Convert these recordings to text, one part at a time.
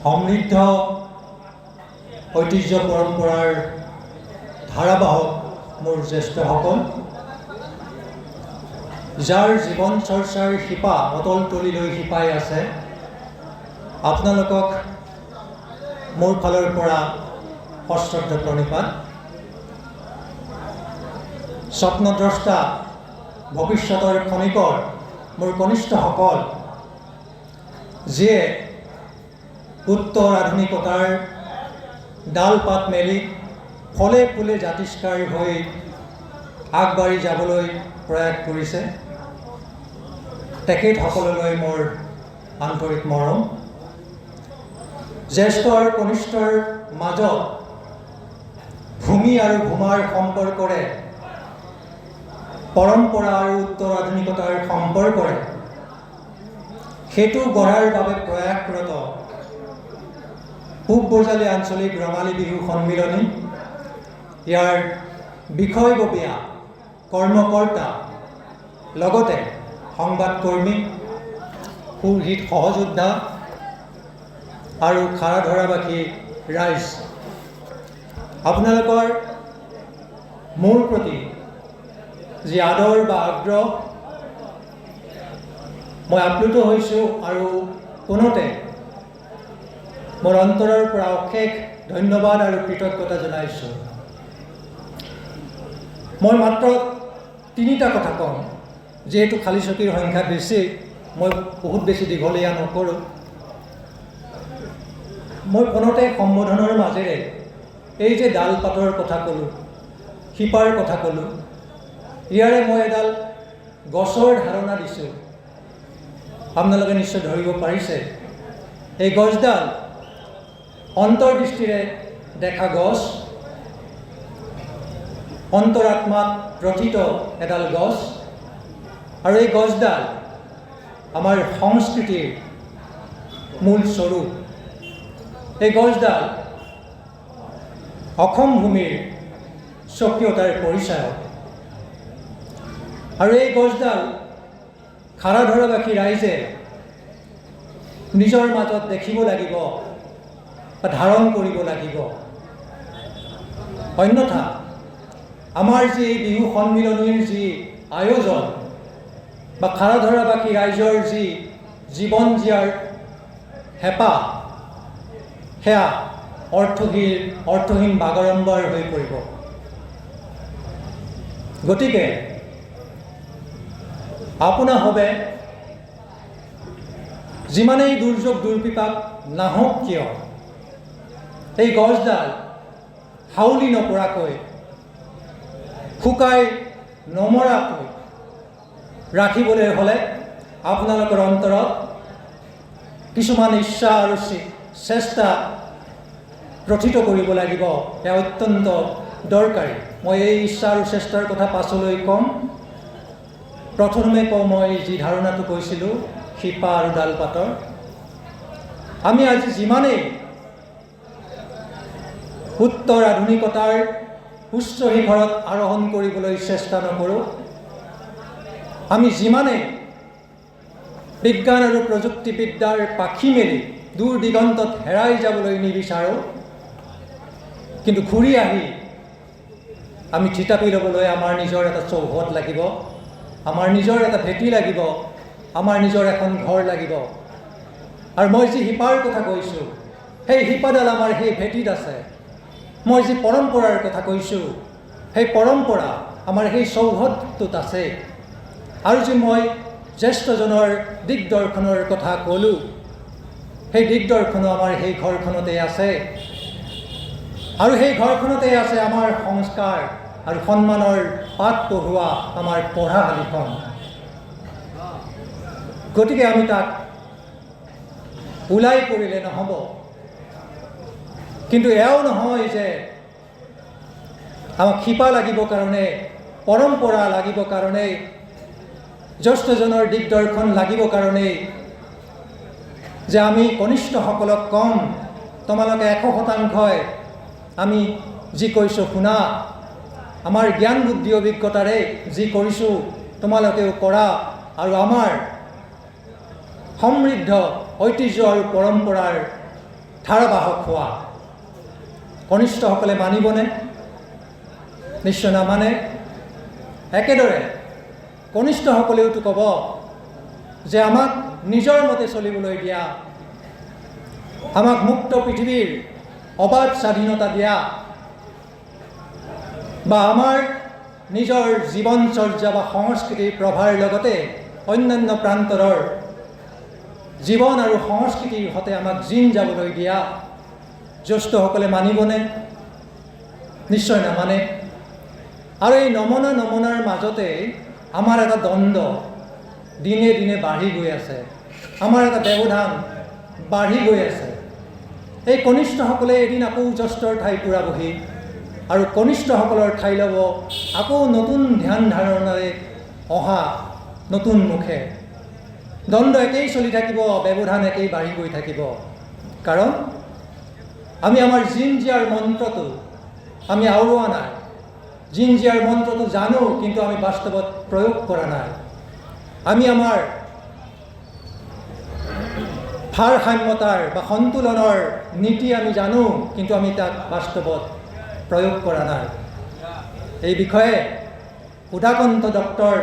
সমৃদ্ধ ঐতিহ্য পৰম্পৰাৰ ধাৰাবাহক মোৰ জ্যেষ্ঠসকল, যাৰ জীৱন চৰ্চাৰ শিপা অতল তলিলৈ শিপাই আছে, আপোনালোকক মোৰ ফালৰ পৰা সশ্ৰদ্ধ প্ৰণিপাত। স্বপ্নদ্ৰষ্টা ভৱিষ্যতৰ খনিকৰ মোৰ কনিষ্ঠসকল, যিয়ে উত্তৰ আধুনিকতাৰ ডাল পাত মেলি ফলে ফুলে জাতিষ্কাৰ হৈ আগবাঢ়ি যাবলৈ প্ৰয়াস কৰিছে, তেখেতসকললৈ মোৰ আন্তৰিক মৰম। জ্যেষ্ঠ আৰু কনিষ্ঠৰ মাজত ভূমি আৰু ভূমাৰ সম্পৰ্কৰে, পৰম্পৰা আৰু উত্তৰ আধুনিকতাৰ সম্পৰ্কৰে সেতু গঢ়াৰ বাবে প্ৰয়াসৰত পূব বজালী আঞ্চলিক ৰঙালী বিহু সন্মিলনী, ইয়াৰ বিষয়ববীয়া কৰ্মকৰ্তা, লগতে সংবাদকৰ্মী, সুৰহিত সহযোদ্ধা আৰু খাৰাধৰাবাসী ৰাইজ, আপোনালোকৰ মোৰ প্ৰতি যি আদৰ বা আগ্ৰহ, মই আপ্লুত হৈছোঁ আৰু পুনতে মোৰ অন্তৰৰ পৰা অশেষ ধন্যবাদ আৰু কৃতজ্ঞতা জনাইছোঁ। মই মাত্ৰ তিনিটা কথা কম, যিহেতু খালী চকীৰ সংখ্যা বেছি, মই বহুত বেছি দীঘলীয়া নকৰোঁ। মই পুনতে সম্বোধনৰ মাজেৰে এই যে ডাল পাতৰ কথা ক'লোঁ, শিপাৰ কথা ক'লোঁ, ইয়াৰে মই এডাল গছৰ ধাৰণা দিছোঁ। আপোনালোকে নিশ্চয় ধৰিব পাৰিছে, এই গছডাল অন্তৰ্দৃষ্টিৰে দেখা গছ, অন্তৰাত্মাত প্ৰথিত এডাল গছ, আৰু এই গছডাল আমাৰ সংস্কৃতিৰ মূল স্বৰূপ। এই গছডাল অসম ভূমিৰ স্বকীয়তাৰ পৰিচায়ক, আৰু এই গছডাল খাৰাধৰাবাসী ৰাইজে নিজৰ মাজত দেখিব লাগিব বা ধাৰণ কৰিব লাগিব। অন্যথা আমাৰ যি বিহু সন্মিলনীৰ যি আয়োজন বা খাৰাধৰাবাসী ৰাইজৰ যি জীৱন জীয়াৰ হেঁপাহ, সেয়া অৰ্থহীন বাগড়ম্বৰ হৈ পৰিব। গতিকে আপোনাসৱে যিমানেই দুৰ্যোগ দুৰ্বিপাক নাহক কিয়, এই গছডাল হাউলি নপৰাকৈ, শুকাই নমৰাকৈ ৰাখিবলৈ হ'লে আপোনালোকৰ অন্তৰত কিছুমান ইচ্ছা আৰু চেষ্টা প্ৰথিত কৰিব লাগিব। এয়া অত্যন্ত দৰকাৰী। মই এই ইচ্ছা আৰু চেষ্টাৰ কথা পাছলৈ ক'ম। প্ৰথমে কওঁ, মই যি ধাৰণাটো কৈছিলোঁ শিপা আৰু ডাল পাতৰ, আমি আজি যিমানেই উত্তৰ আধুনিকতাৰ উচ্চ শিখৰত আৰোহণ কৰিবলৈ চেষ্টা নকৰোঁ, আমি যিমানেই বিজ্ঞান আৰু প্ৰযুক্তিবিদ্যাৰ পাখি মেলি দূৰ দিগন্তত হেৰাই যাবলৈ নিবিচাৰোঁ, কিন্তু ঘূৰি আহি আমি থিতাপি ল'বলৈ আমাৰ নিজৰ এটা চৌহদ লাগিব, আমাৰ নিজৰ এটা ভেটি লাগিব, আমাৰ নিজৰ এখন ঘৰ লাগিব। আৰু মই যি শিপাৰ কথা কৈছোঁ, সেই শিপাডাল আমাৰ সেই ভেটিত আছে। মই যি পৰম্পৰাৰ কথা কৈছোঁ, সেই পৰম্পৰা আমাৰ সেই চৌহদটোত আছে। আৰু যি মই জ্যেষ্ঠজনৰ দিগদৰ্শনৰ কথা ক'লোঁ, সেই দিগদৰ্শনো আমাৰ সেই ঘৰখনতে আছে। আৰু সেই ঘৰখনতে আছে আমাৰ সংস্কাৰ আৰু সন্মানৰ পাঠ পঢ়োৱা আমাৰ পঢ়াশালীখন। গতিকে আমি তাক ওলাই পৰিলে নহ'ব। কিন্তু এয়াও নহয় যে আমাক শিপা লাগিব কাৰণে, পৰম্পৰা লাগিব কাৰণে, জ্যেষ্ঠজনৰ দিগদৰ্শন লাগিব কাৰণেই যে আমি কনিষ্ঠসকলক কম, তোমালোকে 100% আমি যি কৈছোঁ শুনা, আমাৰ জ্ঞান বুদ্ধি অভিজ্ঞতাৰে যি কৰিছোঁ তোমালোকেও কৰা, আৰু আমাৰ সমৃদ্ধ ঐতিহ্য আৰু পৰম্পৰাৰ ধাৰাবাহক হোৱা। কনিষ্ঠসকলে মানিবনে? নিশ্চয় নামানে। একেদৰে কনিষ্ঠসকলেওতো ক'ব যে আমাক নিজৰ মতে চলিবলৈ দিয়া, আমাক মুক্ত পৃথিৱীৰ অবাধ স্বাধীনতা দিয়া, বা আমাৰ নিজৰ জীৱনচৰ্যা বা সংস্কৃতিৰ প্ৰভাৰ লগতে অন্যান্য প্ৰান্তৰৰ জীৱন আৰু সংস্কৃতিৰ সৈতে আমাক জিন যাবলৈ দিয়া জ্যেষ্ঠসকলে মানিবনে? নিশ্চয় নামানে। আৰু এই নমনাৰ মাজতে আমাৰ এটা দ্বন্দ্ব দিনে দিনে বাঢ়ি গৈ আছে, আমাৰ এটা ব্যৱধান বাঢ়ি গৈ আছে। এই কনিষ্ঠসকলে এদিন আকৌ জ্যেষ্ঠৰ ঠাই পুৰাবহি আৰু কনিষ্ঠসকলৰ ঠাই ল'ব আকৌ নতুন ধ্যান ধাৰণাৰে অহা নতুন মুখে। দ্বন্দ্ব একেই চলি থাকিব, ব্যৱধান একেই বাঢ়ি গৈ থাকিব। কাৰণ আমি আমাৰ জিন জীয়াৰ মন্ত্ৰটো আমি আওৰোৱা নাই। জিন জীয়াৰ মন্ত্ৰটো জানো, কিন্তু আমি বাস্তৱত প্ৰয়োগ কৰা নাই। আমি আমাৰ ভাৰসাম্যতাৰ বা সন্তুলনৰ নীতি আমি জানো, কিন্তু আমি তাক বাস্তৱত প্ৰয়োগ কৰা নাই। এই বিষয়ে উদাকণ্ঠ ডক্টৰ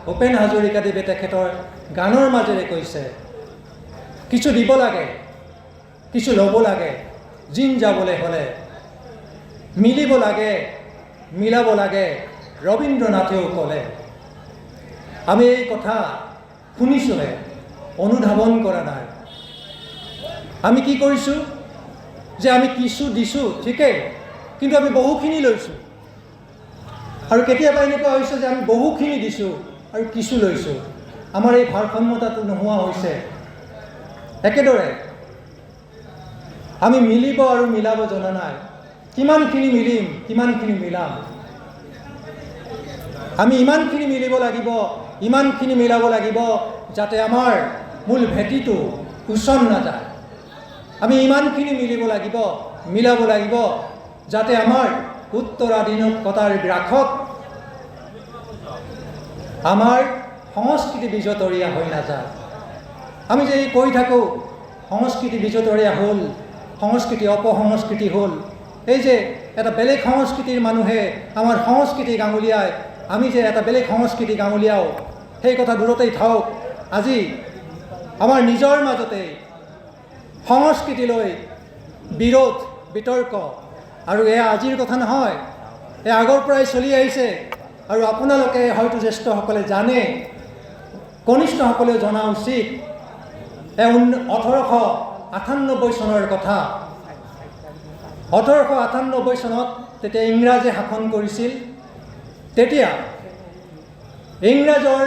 ভূপেন হাজৰিকাদেৱে তেখেতৰ গানৰ মাজেৰে কৈছে, কিছু দিব লাগে, কিছু ল'ব লাগে, জিন যাবলৈ হ'লে মিলিব লাগে, মিলাব লাগে, ৰবীন্দ্ৰনাথেও ক'লে। আমি এই কথা শুনিছোঁহে, অনুধাৱন কৰা নাই। আমি কি কৰিছোঁ যে আমি কিছু দিছোঁ ঠিকেই, কিন্তু আমি বহুখিনি লৈছোঁ। আৰু কেতিয়াবা এনেকুৱা হৈছে যে আমি বহুখিনি দিছোঁ আৰু কিছু লৈছোঁ। আমাৰ এই ভাৰসাম্যতাটো নোহোৱা হৈছে। একেদৰে আমি মিলিব আৰু মিলাব জনা নাই। কিমানখিনি মিলিম, কিমানখিনি মিলাম। আমি ইমানখিনি মিলিব লাগিব, ইমানখিনি মিলাব লাগিব যাতে আমাৰ মূল ভেটিটো উচন নাযায়। আমি ইমানখিনি মিলিব লাগিব, মিলাব লাগিব যাতে আমাৰ উত্তৰাধীনতাৰ গ্ৰাসত আমাৰ সংস্কৃতি বিজতৰীয়া হৈ নাযায়। আমি যে কৈ থাকোঁ সংস্কৃতি বিজতৰীয়া হ'ল, সংস্কৃতি অপসংস্কৃতি হ'ল, এই যে এটা বেলেগ সংস্কৃতিৰ মানুহে আমাৰ সংস্কৃতি গাঙুলিয়াই, আমি যে এটা বেলেগ সংস্কৃতি গাঙুলিয়াওঁ, সেই কথা দূৰতেই থাকক। আজি আমাৰ নিজৰ মাজতে সংস্কৃতিলৈ বিৰোধ বিতৰ্ক, আৰু এয়া আজিৰ কথা নহয়, এয়া আগৰ পৰাই চলি আহিছে। আৰু আপোনালোকে হয়তো জ্যেষ্ঠসকলে জানে, কনিষ্ঠসকলেও জনা উচিত। 1898 চনৰ কথা। 1898 চনত তেতিয়া ইংৰাজে শাসন কৰিছিল। তেতিয়া ইংৰাজৰ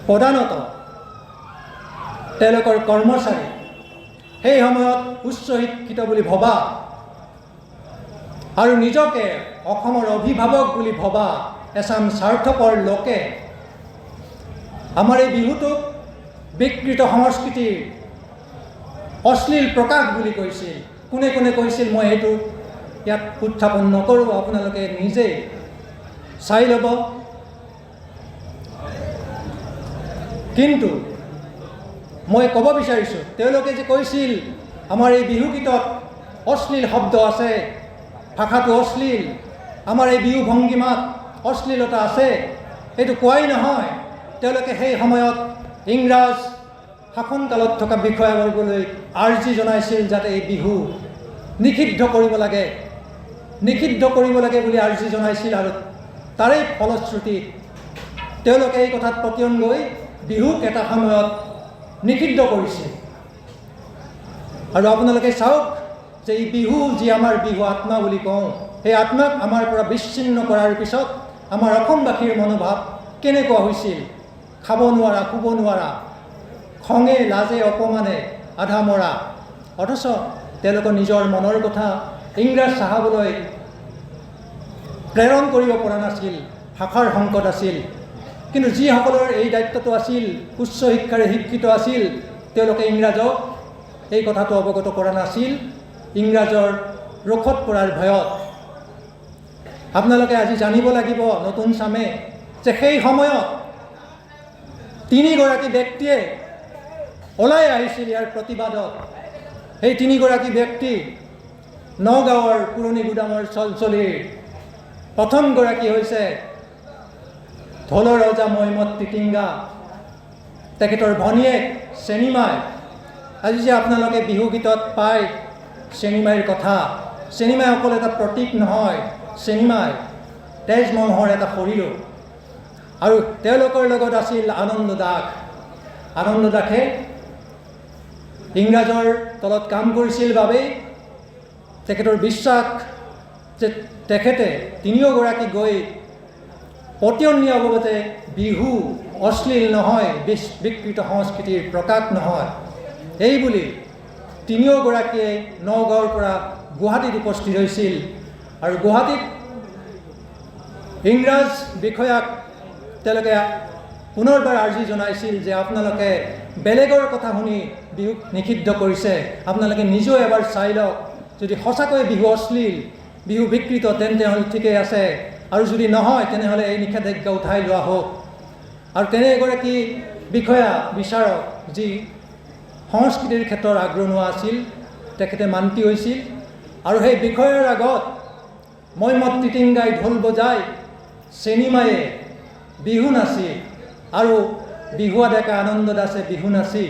প্ৰধানত তেওঁলোকৰ কৰ্মচাৰী, সেই সময়ত উচ্চ শিক্ষিত বুলি ভবা আৰু নিজকে অসমৰ অভিভাৱক বুলি ভবা এচাম স্বাৰ্থপৰ লোকে আমাৰ এই বিহুটোক বিকৃত সংস্কৃতিৰ অশ্লীল প্ৰকাশ বুলি কৈছিল। কোনে কোনে কৈছিল মই সেইটো ইয়াত উত্থাপন নকৰোঁ, আপোনালোকে নিজেই চাই ল'ব। কিন্তু মই ক'ব বিচাৰিছোঁ, তেওঁলোকে যে কৈছিল আমাৰ এই বিহুগীতত অশ্লীল শব্দ আছে, ভাষাটো অশ্লীল, আমাৰ এই বিহু ভংগীমাত অশ্লীলতা আছে, সেইটো কোৱাই নহয়। তেওঁলোকে সেই সময়ত ইংৰাজ শাসনকালত থকা বিষয়াবৰ্গলৈ আৰ্জি জনাইছিল যাতে এই বিহু নিষিদ্ধ কৰিব লাগে, নিষিদ্ধ কৰিব লাগে বুলি আৰ্জি জনাইছিল। আৰু তাৰেই ফলশ্ৰুতিত তেওঁলোকে এই কথাত পতিয়ন গৈ বিহুক এটা সময়ত নিষিদ্ধ কৰিছিল। আৰু আপোনালোকে চাওক যে এই বিহু যি আমাৰ বিহু আত্মা বুলি কওঁ, সেই আত্মাক আমাৰ পৰা বিচ্ছিন্ন কৰাৰ পিছত আমাৰ অসমবাসীৰ মনোভাৱ কেনেকুৱা হৈছিল। খাব নোৱাৰা, শুব নোৱাৰা, খঙে লাজে অপমানে আধা মৰা। অথচ তেওঁলোকৰ নিজৰ মনৰ কথা ইংৰাজ চাহাবলৈ প্ৰেৰণ কৰিব পৰা নাছিল, ভাষাৰ সংকট আছিল। কিন্তু যিসকলৰ এই দায়িত্বটো আছিল, উচ্চ শিক্ষাৰে শিক্ষিত আছিল, তেওঁলোকে ইংৰাজক এই কথাটো অৱগত কৰা নাছিল, ইংৰাজৰ ৰোষত পৰাৰ ভয়ত। আপোনালোকে আজি জানিব লাগিব নতুন চামে যে সেই সময়ত 3গৰাকী ব্যক্তিয়ে ওলাই আহিছিল ইয়াৰ প্ৰতিবাদত। সেই তিনিগৰাকী ব্যক্তি নগাঁৱৰ পুৰণি গুদামৰ চলচলিৰ প্ৰথমগৰাকী হৈছে ঢোল ৰজা মহিমত তিটিংগা, তেখেতৰ ভনীয়েক চেনিমাই। আজি যে আপোনালোকে বিহু গীতত পায় চেনিমাইৰ কথা, চেনিমাই অকল এটা প্ৰতীক নহয়, চেনিমাই তেজ মঙহৰ এটা শৰীৰো। আৰু তেওঁলোকৰ লগত আছিল আনন্দ দাস। আনন্দ দাসে ইংৰাজৰ তলত কাম কৰিছিল বাবেই তেখেতৰ বিশ্বাস যে তেখেতে তিনিওগৰাকী গৈ পতিয়নীয়ভাৱে বিহু অশ্লীল নহয়, বিকৃত সংস্কৃতিৰ প্ৰকাশ নহয়, এই বুলি তিনিওগৰাকীয়ে নগাঁৱৰ পৰা গুৱাহাটীত উপস্থিত হৈছিল। আৰু গুৱাহাটীত ইংৰাজ বিষয়াক তেওঁলোকে পুনৰবাৰ আৰ্জি জনাইছিল যে আপোনালোকে বেলেগৰ কথা শুনি বিহুক নিষিদ্ধ কৰিছে, আপোনালোকে নিজেও এবাৰ চাই লওক, যদি সঁচাকৈ বিহু অশ্লীল, বিহু বিকৃত, তেন্তে হ'লে ঠিকেই আছে, আৰু যদি নহয় তেনেহ'লে এই নিষেধাজ্ঞা উঠাই লোৱা হওক। আৰু তেনে এগৰাকী বিষয়া বিচাৰক যি সংস্কৃতিৰ ক্ষেত্ৰত আগৰণুৱা আছিল, তেখেতে মান্তি হৈছিল। আৰু সেই বিষয়াৰ আগত মইমত তিটিংগাই ঢোল বজাই, চেনিমায়ে বিহু নাচি, আৰু বিহুৱা ডেকা আনন্দ দাসে বিহু নাচি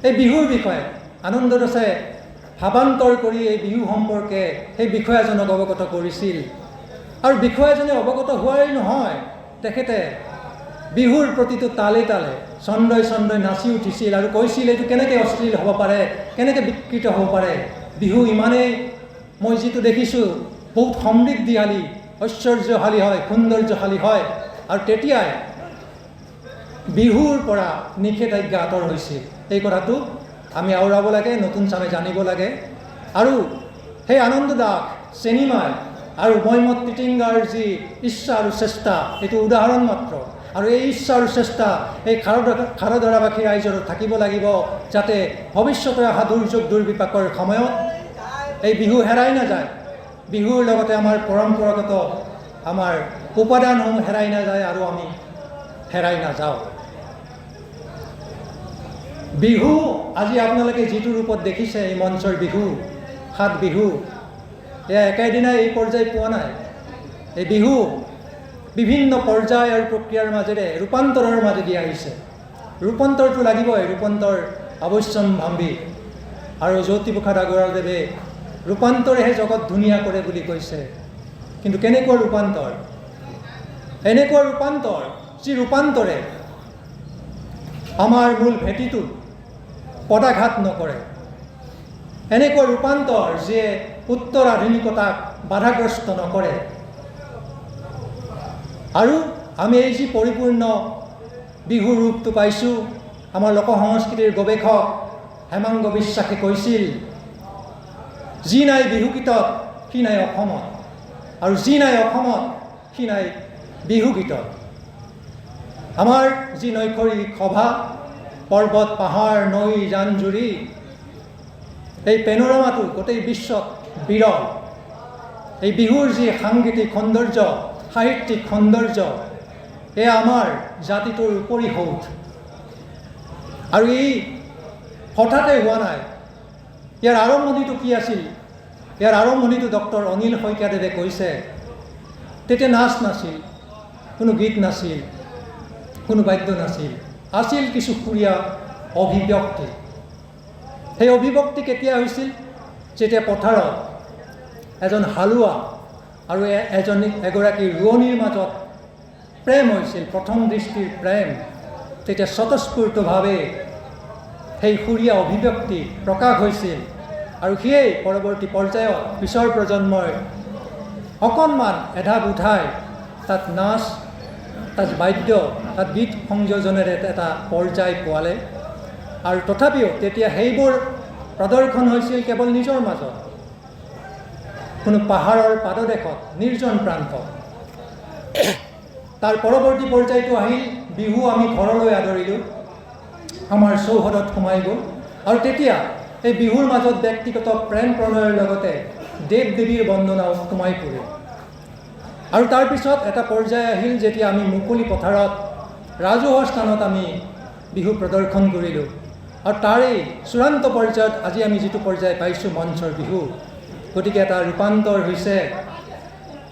এই বিহুৰ বিষয়ে আনন্দ দাসে ভাৱান্তৰ কৰি এই বিহু সম্পৰ্কে সেই বিষয়াজনক অৱগত কৰিছিল। আৰু বিষয়াজনে অৱগত হোৱাই নহয়, তেখেতে বিহুৰ প্ৰতিটো তালে তালে চন্দ্ৰই চন্দ্ৰই নাচি উঠিছিল আৰু কৈছিল এইটো কেনেকৈ অশ্লীল হ'ব পাৰে, কেনেকৈ বিকৃত হ'ব পাৰে। বিহু ইমানেই, মই যিটো দেখিছোঁ, বহুত সমৃদ্ধিশালী, ঐশ্বৰ্যশালী হয়, সৌন্দৰ্যশালী হয়। আৰু তেতিয়াই বিহুৰ পৰা নিষেধাজ্ঞা আঁতৰ হৈছিল। এই কথাটো আমি আওৰাব লাগে, নতুন চামে জানিব লাগে। আৰু সেই আনন্দ দাস, চেনিমাই আৰু মইমত তিটিংগাৰ যি ইচ্ছা আৰু চেষ্টা, এইটো উদাহৰণ মাত্ৰ। আৰু এই ইচ্ছা আৰু চেষ্টা এই খাৰধৰাবাসী ৰাইজৰ থাকিব লাগিব, যাতে ভৱিষ্যতে অহা দুৰ্যোগ দুৰ্বিপাকৰ সময়ত এই বিহু হেৰাই নাযায়, বিহুৰ লগতে আমাৰ পৰম্পৰাগত আমাৰ উপাদানসমূহ হেৰাই নাযায় আৰু আমি হেৰাই নাযাওঁ। বিহু আজি আপোনালোকে যিটো ৰূপত দেখিছে, এই মঞ্চৰ বিহু, 7 বিহু, এয়া একেদিনাই এই পৰ্যায় পোৱা নাই। এই বিহু বিভিন্ন পৰ্যায় আৰু প্ৰক্ৰিয়াৰ মাজেৰে ৰূপান্তৰৰ মাজেদি আহিছে। ৰূপান্তৰটো লাগিবই, ৰূপান্তৰ অৱশ্যম্ভাৱী। আৰু জ্যোতিপ্ৰসাদ আগৰৱালাদেৱে ৰূপান্তৰেহে জগত ধুনীয়া কৰে বুলি কৈছে। কিন্তু কেনেকুৱা ৰূপান্তৰ? এনেকুৱা ৰূপান্তৰ যি ৰূপান্তৰে আমাৰ মূল ভেটিটো পদাঘাত নকৰে। এনেকুৱা ৰূপান্তৰ যিয়ে উত্তৰ আধুনিকতাক বাধাগ্ৰস্ত নকৰে। আৰু আমি এই যি পৰিপূৰ্ণ বিহুৰ ৰূপটো পাইছোঁ, আমাৰ লোক সংস্কৃতিৰ গৱেষক হেমাংগ বিশ্বাসে কৈছিল, যি নাই বিহুগীতত সি নাই অসমত, আৰু যি নাই অসমত সি নাই বিহুগীতত। আমাৰ যি নৈসৰ্গিক সভা, পৰ্বত পাহাৰ নৈ জান জুৰি, এই পেনোৰামাটো গোটেই বিশ্বত বিৰল। এই বিহুৰ যি সাংগীতিক সৌন্দৰ্য, সাহিত্যিক সৌন্দৰ্য, এয়া আমাৰ জাতিটোৰ পৰিশোধ। আৰু এই হঠাতে হোৱা নাই। ইয়াৰ আৰম্ভণিটো কি আছিল? ইয়াৰ আৰম্ভণিটো ডক্টৰ অনিল শইকীয়াদেৱে কৈছে, তেতিয়া নাচ নাছিল, কোনো গীত নাছিল, কোনো বাদ্য নাছিল, আছিল কিছু সুৰীয়া অভিব্যক্তি। সেই অভিব্যক্তি কেতিয়া হৈছিল? যেতিয়া পথাৰত এজন হালোৱা আৰু এগৰাকী ৰোৱনীৰ মাজত প্ৰেম হৈছিল, প্ৰথম দৃষ্টিৰ প্ৰেম, তেতিয়া স্বতঃস্ফূৰ্তভাৱে সেই সুৰীয়া অভিব্যক্তি প্ৰকাশ হৈছিল। আৰু সেয়ে পৰৱৰ্তী পৰ্যায়ত পিছৰ প্ৰজন্মই অকণমান এঢাপ উঠাই তাত নাচ, তাত বাদ্য, তাত গীত সংযোজনেৰে এটা পৰ্যায় পোৱালে। আৰু তথাপিও তেতিয়া সেইবোৰ প্ৰদৰ্শন হৈছিল কেৱল নিজৰ মাজত, কোনো পাহাৰৰ পাদদেশত, নিৰ্জন প্ৰান্তত। তাৰ পৰৱৰ্তী পৰ্যায়টো আহিল বিহু আমি ঘৰলৈ আদৰিলোঁ, আমাৰ চৌহদত সোমাই গ'ল। আৰু তেতিয়া এই বিহুৰ মাজত ব্যক্তিগত প্ৰেম প্ৰণয়ৰ লগতে দেৱ দেৱীৰ বন্দনাও সোমাই পৰিল। আৰু তাৰপিছত এটা পৰ্যায় আহিল যেতিয়া আমি মুকলি পথাৰত, ৰাজহুৱা স্থানত আমি বিহু প্ৰদৰ্শন কৰিলোঁ। আৰু তাৰেই চূড়ান্ত পৰ্যায়ত আজি আমি যিটো পৰ্যায় পাইছোঁ মঞ্চৰ বিহু, গতিকে এটা ৰূপান্তৰ হৈছে।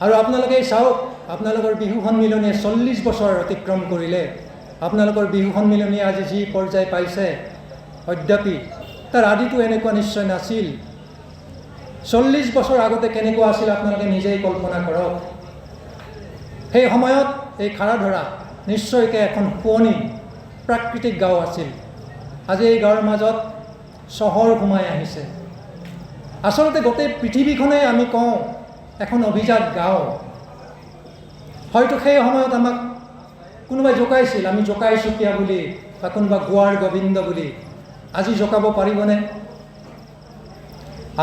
আৰু আপোনালোকে চাওক, আপোনালোকৰ বিহু সন্মিলনীয়ে 40 বছৰ অতিক্ৰম কৰিলে। আপোনালোকৰ বিহু সন্মিলনীয়ে আজি যি পৰ্যায় পাইছে অদ্যাপি, তাৰ আদিটো এনেকুৱা নিশ্চয় নাছিল। 40 বছৰ আগতে কেনেকুৱা আছিল আপোনালোকে নিজেই কল্পনা কৰক। সেই সময়ত এই খাৰাধৰা নিশ্চয়কৈ এখন শুৱনি প্ৰাকৃতিক গাঁও আছিল। আজি এই গাঁৱৰ মাজত চহৰ সোমাই আহিছে। আচলতে গোটেই পৃথিৱীখনেই আমি কওঁ এখন অভিজাত গাঁও। হয়তো সেই সময়ত আমাক কোনোবাই জোকাইছিল, আমি জোকাই চুতীয়া বুলি, বা কোনোবা গোৱাৰ গোবিন্দ বুলি। আজি জোকাব পাৰিবনে?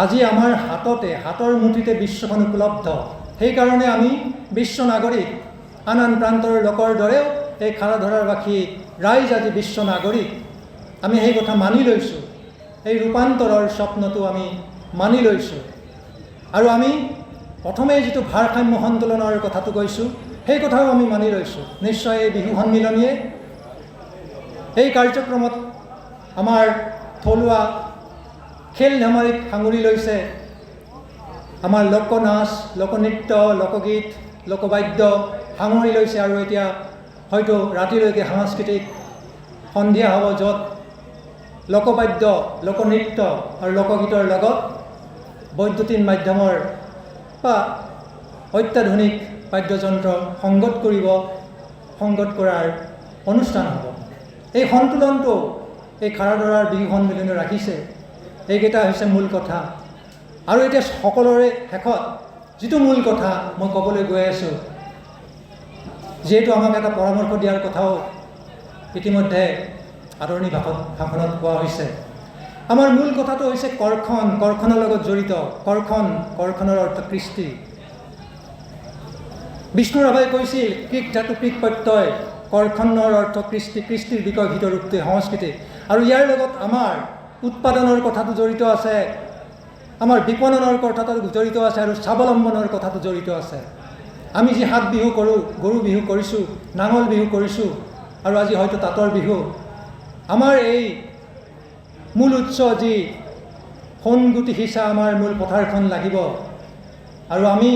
আজি আমাৰ হাতৰ মুঠিতে বিশ্বখন উপলব্ধ। সেইকাৰণে আমি বিশ্ব নাগৰিক, আন আন প্ৰান্তৰ লোকৰ দৰেও এই খাৰাধৰাৰবাসী ৰাইজ আজি বিশ্ব নাগৰিক। আমি সেই কথা মানি লৈছোঁ। এই ৰূপান্তৰৰ স্বপ্নটো আমি মানি লৈছোঁ। আৰু আমি প্ৰথমেই যিটো ভাৰসাম্য সন্তুলনৰ কথাটো কৈছোঁ, সেই কথাও আমি মানি লৈছোঁ। নিশ্চয় এই বিহু সন্মিলনীয়ে এই কাৰ্যক্ৰমত আমাৰ থলুৱা খেল ধেমালিক সাঙুৰি লৈছে। আমাৰ লোকনাচ, লোকনৃত্য, লোকগীত, লোকবাদ্য সাঙুৰি লৈছে। আৰু এতিয়া হয়তো ৰাতিলৈকে সাংস্কৃতিক সন্ধিয়া হ'ব, য'ত লোকবাদ্য, লোকনৃত্য আৰু লোকগীতৰ লগত বৈদ্যুতিন মাধ্যমৰ বা অত্যাধুনিক বাদ্যযন্ত্ৰ সংগত কৰাৰ অনুষ্ঠান হ'ব। এই সন্তুলনটো এই খাৰাধৰাৰ বিহু সন্মিলনে ৰাখিছে। এইকেইটা হৈছে মূল কথা। আৰু এতিয়া সকলোৰে শেষত যিটো মূল কথা মই ক'বলৈ গৈ আছোঁ, যিহেতু আমাক এটা পৰামৰ্শ দিয়াৰ কথাও ইতিমধ্যে আদৰণি ভাষণত কোৱা হৈছে। আমাৰ মূল কথাটো হৈছে কৰ্ষণৰ লগত জড়িত। কৰ্ষণৰ অৰ্থ কৃষ্টি। বিষ্ণু ৰাভাই কৈছিল, কৃক ধাতু কৃক প্ৰত্যয়, কৰ্ষণৰ অৰ্থ কৃষ্টি, কৃষ্টিৰ বিকশিত ৰূপটোৱে সংস্কৃতি। আৰু ইয়াৰ লগত আমাৰ উৎপাদনৰ কথাটো জড়িত আছে, আমাৰ বিপণনৰ কথাটো জড়িত আছে, আৰু স্বাৱলম্বনৰ কথাটো জড়িত আছে। আমি যি হাত বিহু কৰোঁ, গৰু বিহু কৰিছোঁ, নাঙল বিহু কৰিছোঁ, আৰু আজি হয়তো তাঁতৰ বিহু। আমাৰ এই মূল উৎস যি সোণগুটি সিঁচা আমাৰ মূল পথাৰখন লাগিব। আৰু আমি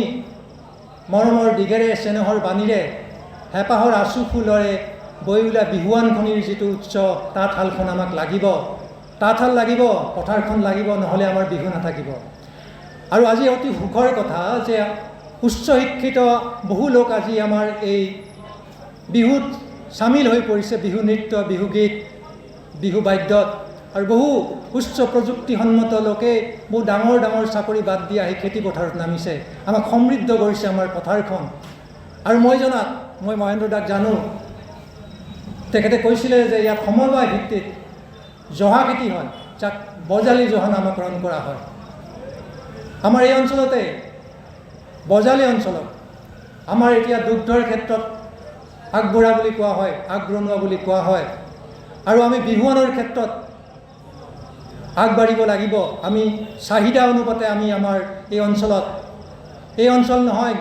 মৰমৰ দিগেৰে, চেনেহৰ বাণীৰে, হেঁপাহৰ আচু ফুলৰে বৈ ওলা বিহুৱানখনিৰ যিটো উৎস, তাঁতশালখন আমাক লাগিব। তাঁতশাল লাগিব, পথাৰখন লাগিব, নহ'লে আমাৰ বিহু নাথাকিব। আৰু আজি অতি সুখৰ কথা যে উচ্চ শিক্ষিত বহু লোক আজি আমাৰ এই বিহুত চামিল হৈ পৰিছে। বিহু নৃত্য, বিহু গীত, বিহু বাদ্যত। আৰু বহু উচ্চ প্ৰযুক্তিসন্মত লোকে বহু ডাঙৰ ডাঙৰ চাকৰি বাদ দি আহি খেতি পথাৰত নামিছে। আমাক সমৃদ্ধ কৰিছে আমাৰ পথাৰখন। আৰু মই জনাত, মই মহেন্দ্ৰ দাক জানো, তেখেতে কৈছিলে যে ইয়াত সমবায় ভিত্তিত জহা খেতি হয়, যাক বজালী জহা নামকৰণ কৰা হয়। আমাৰ এই অঞ্চলতে, বজালী অঞ্চলত, আমাৰ এতিয়া দুগ্ধৰ ক্ষেত্ৰত আগবঢ়া বুলি কোৱা হয়, আগৰণুৱা বুলি কোৱা হয়। আৰু আমি বিহুৱানৰ ক্ষেত্ৰত আগবাঢ়িব লাগিব। আমি চাহিদা অনুপাতে আমি আমাৰ এই অঞ্চল নহয়,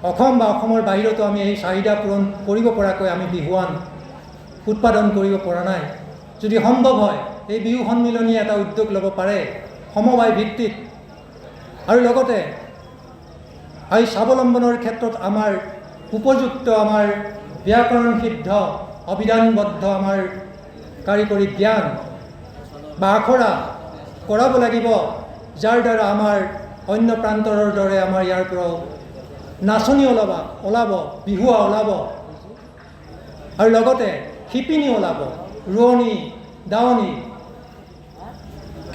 অসম বা অসমৰ বাহিৰতো আমি এই চাহিদা পূৰণ কৰিব পৰাকৈ আমি বিহুৱান উৎপাদন কৰিব পৰা নাই। যদি সম্ভৱ হয়, এই বিহু সন্মিলনীয়ে এটা উদ্যোগ ল'ব পাৰে সমবায় ভিত্তিত। আৰু লগতে এই স্বাৱলম্বনৰ ক্ষেত্ৰত আমাৰ উপযুক্ত, আমাৰ ব্যাকৰণ সিদ্ধ, অবিধানবদ্ধ আমাৰ কাৰিকৰী জ্ঞান বা আখৰা কৰাব লাগিব, যাৰ দ্বাৰা আমাৰ অন্য প্ৰান্তৰৰ দৰে আমাৰ ইয়াৰ পৰাও নাচনি ওলাব, বিহুৱা ওলাব, আৰু লগতে শিপিনী ওলাব, ৰোৱনী, দাৱনী,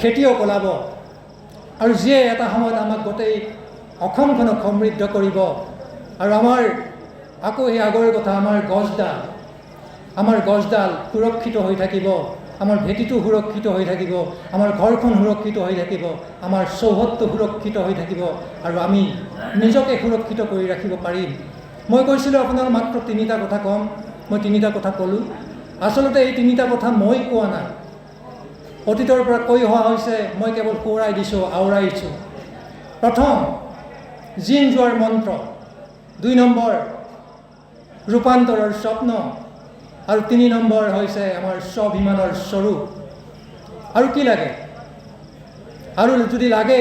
খেতিয়ক ওলাব। আৰু যিয়ে এটা সময়ত আমাক গোটেই অসমখনক সমৃদ্ধ কৰিব। আৰু আমাৰ আকৌ সেই আগৰ কথা, আমাৰ গছডাল সুৰক্ষিত হৈ থাকিব, আমাৰ ভেটিটো সুৰক্ষিত হৈ থাকিব, আমাৰ ঘৰখন সুৰক্ষিত হৈ থাকিব, আমাৰ চৌহদটো সুৰক্ষিত হৈ থাকিব, আৰু আমি নিজকে সুৰক্ষিত কৰি ৰাখিব পাৰিম। মই কৈছিলোঁ আপোনাক মাত্ৰ 3টা কথা ক'ম, মই 3টা কথা ক'লোঁ। আচলতে এই 3টা কথা মই কোৱা নাই, অতীতৰ পৰা কৈ অহা হৈছে, মই কেৱল সোঁৱৰাই দিছোঁ, আওৰাইছোঁ। প্ৰথম, জিন যোৱাৰ মন্ত্ৰ। 2 নম্বৰ, ৰূপান্তৰৰ স্বপ্ন। আৰু 3 নম্বৰ হৈছে আমাৰ স্বাভিমানৰ স্বৰূপ। আৰু কি লাগে? আৰু যদি লাগে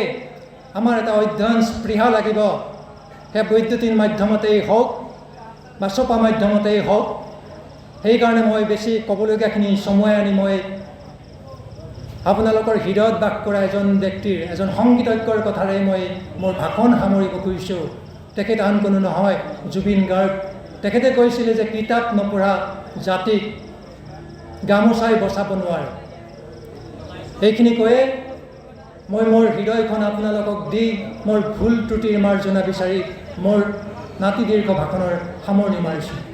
আমাৰ এটা অধ্যয়ন স্পৃহা লাগিব, সেয়া বৈদ্যুতিন মাধ্যমতেই হওক বা ছপা মাধ্যমতেই হওক। সেইকাৰণে মই বেছি ক'বলগীয়াখিনি চমুৱাই আনি মই আপোনালোকৰ হৃদয়ত বাস কৰা এজন ব্যক্তিৰ, এজন সংগীতজ্ঞৰ কথাৰে মই মোৰ ভাষণ সামৰিব খুজিছোঁ। তেখেত আন কোনো নহয়, জুবিন গাৰ্গ। তেখেতে কৈছিলে যে কিতাপ নপঢ়া জাতিক গামোচাই বচাব নোৱাৰে। এইখিনি কৈয়ে মই মোৰ হৃদয়খন আপোনালোকক দি মোৰ ভুল ত্ৰুটিৰ মাৰ্জনা বিচাৰি মোৰ নাতি দীৰ্ঘ ভাষণৰ সামৰণি মাৰিছোঁ।